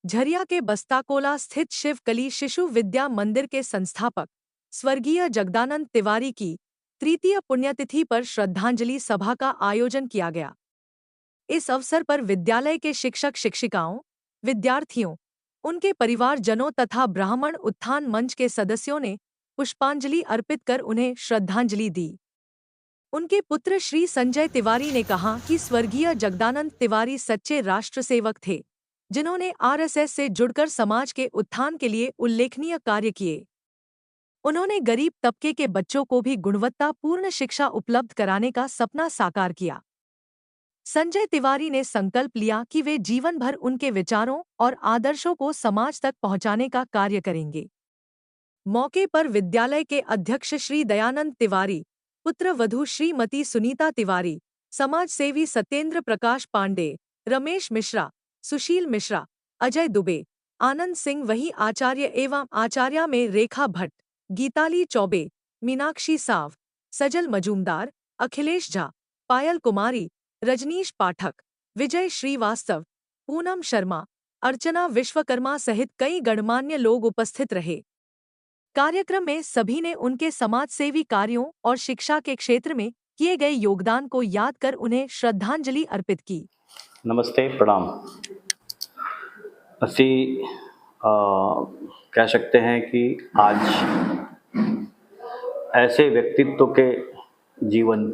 झरिया के बस्ताकोला स्थित शिवकली शिशु विद्या मंदिर के संस्थापक स्वर्गीय जगदानंद तिवारी की तृतीय पुण्यतिथि पर श्रद्धांजलि सभा का आयोजन किया गया। इस अवसर पर विद्यालय के शिक्षक शिक्षिकाओं, विद्यार्थियों, उनके परिवारजनों तथा ब्राह्मण उत्थान मंच के सदस्यों ने पुष्पांजलि अर्पित कर उन्हें श्रद्धांजलि दी। उनके पुत्र श्री संजय तिवारी ने कहा कि स्वर्गीय जगदानंद तिवारी सच्चे राष्ट्र सेवक थे, जिन्होंने आरएसएस से जुड़कर समाज के उत्थान के लिए उल्लेखनीय कार्य किए। उन्होंने गरीब तबके के बच्चों को भी गुणवत्तापूर्ण शिक्षा उपलब्ध कराने का सपना साकार किया। संजय तिवारी ने संकल्प लिया कि वे जीवन भर उनके विचारों और आदर्शों को समाज तक पहुंचाने का कार्य करेंगे। मौके पर विद्यालय के अध्यक्ष श्री दयानंद तिवारी, पुत्र वधू श्रीमती सुनीता तिवारी, समाज सेवी सत्येंद्र प्रकाश पांडे, रमेश मिश्रा, सुशील मिश्रा, अजय दुबे, आनंद सिंह, वहीं आचार्य एवं आचार्या में रेखा भट्ट, गीताली चौबे, मीनाक्षी साव, सजल मजूमदार, अखिलेश झा, पायल कुमारी, रजनीश पाठक, विजय श्रीवास्तव, पूनम शर्मा, अर्चना विश्वकर्मा सहित कई गणमान्य लोग उपस्थित रहे। कार्यक्रम में सभी ने उनके समाजसेवी कार्यों और शिक्षा के क्षेत्र में किए गए योगदान को याद कर उन्हें श्रद्धांजलि अर्पित की। नमस्ते, प्रणाम। असी कह सकते हैं कि आज ऐसे व्यक्तित्व के जीवन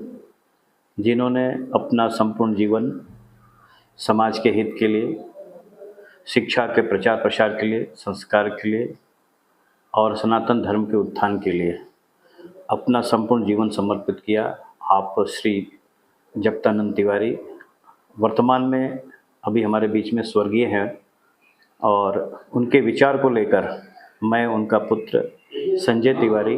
जिन्होंने अपना संपूर्ण जीवन समाज के हित के लिए, शिक्षा के प्रचार प्रसार के लिए, संस्कार के लिए और सनातन धर्म के उत्थान के लिए अपना संपूर्ण जीवन समर्पित किया। आप श्री जगदानंद तिवारी वर्तमान में अभी हमारे बीच में स्वर्गीय हैं और उनके विचार को लेकर मैं उनका पुत्र संजय तिवारी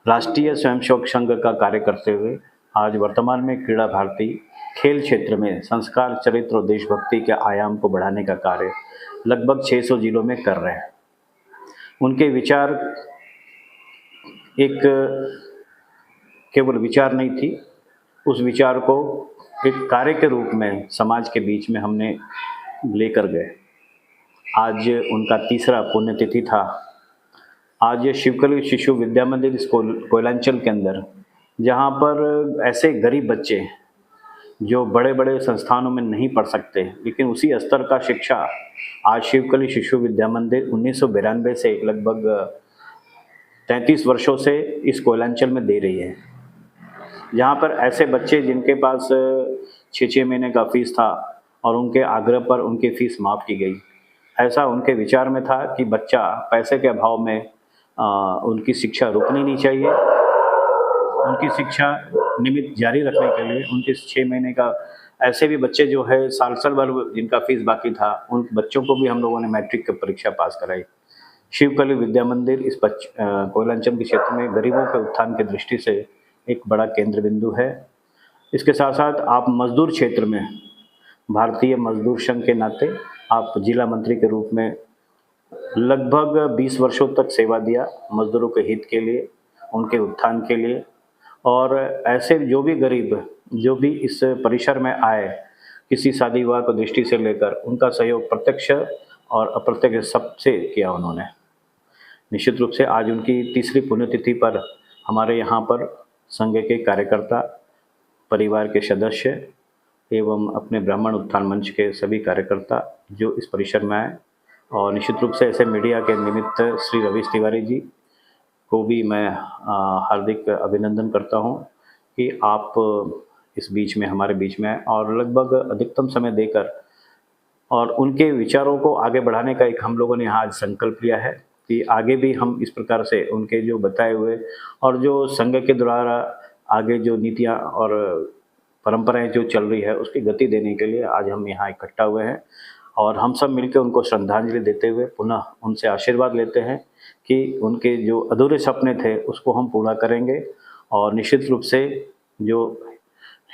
राष्ट्रीय स्वयंसेवक संघ का कार्य करते हुए आज वर्तमान में क्रीड़ा भारती खेल क्षेत्र में संस्कार, चरित्र और देशभक्ति के आयाम को बढ़ाने का कार्य लगभग 600 जिलों में कर रहे हैं। उनके विचार एक केवल विचार नहीं थी, उस विचार को एक कार्य के रूप में समाज के बीच में हमने लेकर गए। आज उनका तीसरा पुण्यतिथि था। आज शिवकली शिशु विद्या मंदिर इस कोयलांचल के अंदर, जहाँ पर ऐसे गरीब बच्चे जो बड़े बड़े संस्थानों में नहीं पढ़ सकते, लेकिन उसी स्तर का शिक्षा आज शिवकली शिशु विद्या मंदिर 1992 से लगभग 33 वर्षों से इस कोयलांचल में दे रही है। जहाँ पर ऐसे बच्चे जिनके पास 6-6 महीने का फीस था और उनके आग्रह पर उनकी फ़ीस माफ़ की गई। ऐसा उनके विचार में था कि बच्चा पैसे के अभाव में उनकी शिक्षा रुकनी नहीं चाहिए। उनकी शिक्षा नियमित जारी रखने के लिए उनके 6 महीने का ऐसे भी बच्चे जो है साल भर जिनका फीस बाकी था, उन बच्चों को भी हम लोगों ने मैट्रिक की परीक्षा पास कराई। शिवकली विद्या मंदिर इस कोयलांचल के क्षेत्र में गरीबों के उत्थान की दृष्टि से एक बड़ा केंद्र बिंदु है। इसके साथ साथ आप मजदूर क्षेत्र में भारतीय मजदूर संघ के नाते आप जिला मंत्री के रूप में लगभग 20 वर्षों तक सेवा दिया मजदूरों के हित के लिए, उनके उत्थान के लिए। और ऐसे जो भी गरीब जो भी इस परिसर में आए, किसी शादी विवाह को दृष्टि से लेकर उनका सहयोग प्रत्यक्ष और अप्रत्यक्ष सबसे किया उन्होंने। निश्चित रूप से आज उनकी तीसरी पुण्यतिथि पर हमारे यहाँ पर संघ के कार्यकर्ता, परिवार के सदस्य एवं अपने ब्राह्मण उत्थान मंच के सभी कार्यकर्ता जो इस परिसर में आए, और निश्चित रूप से ऐसे मीडिया के निमित्त श्री रवीश तिवारी जी को भी मैं हार्दिक अभिनंदन करता हूं कि आप इस बीच में हमारे बीच में आए और लगभग अधिकतम समय देकर और उनके विचारों को आगे बढ़ाने का एक हम लोगों ने यहाँ आज संकल्प लिया है कि आगे भी हम इस प्रकार से उनके जो बताए हुए और जो संघ के द्वारा आगे जो नीतियाँ और परंपराएं जो चल रही है उसकी गति देने के लिए आज हम यहाँ इकट्ठा हुए हैं और हम सब मिलकर उनको श्रद्धांजलि देते हुए पुनः उनसे आशीर्वाद लेते हैं कि उनके जो अधूरे सपने थे उसको हम पूरा करेंगे और निश्चित रूप से जो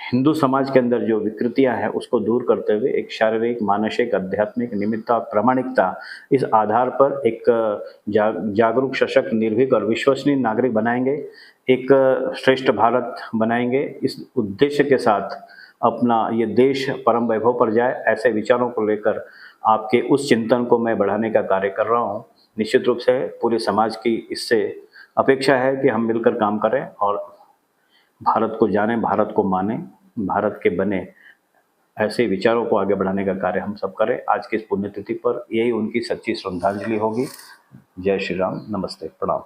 हिंदू समाज के अंदर जो विकृतियां हैं उसको दूर करते हुए एक शारीरिक, मानसिक, आध्यात्मिक निमित्ता, प्रामाणिकता इस आधार पर एक जागरूक, सशक्त, निर्भीक और विश्वसनीय नागरिक बनाएंगे, एक श्रेष्ठ भारत बनाएंगे। इस उद्देश्य के साथ अपना ये देश परम वैभव पर जाए, ऐसे विचारों को लेकर आपके उस चिंतन को मैं बढ़ाने का कार्य कर रहा हूँ। निश्चित रूप से पूरे समाज की इससे अपेक्षा है कि हम मिलकर काम करें और भारत को जानें, भारत को मानें, भारत के बने ऐसे विचारों को आगे बढ़ाने का कार्य हम सब करें। आज की इस पुण्यतिथि पर यही उनकी सच्ची श्रद्धांजलि होगी। जय श्री राम, नमस्ते, प्रणाम।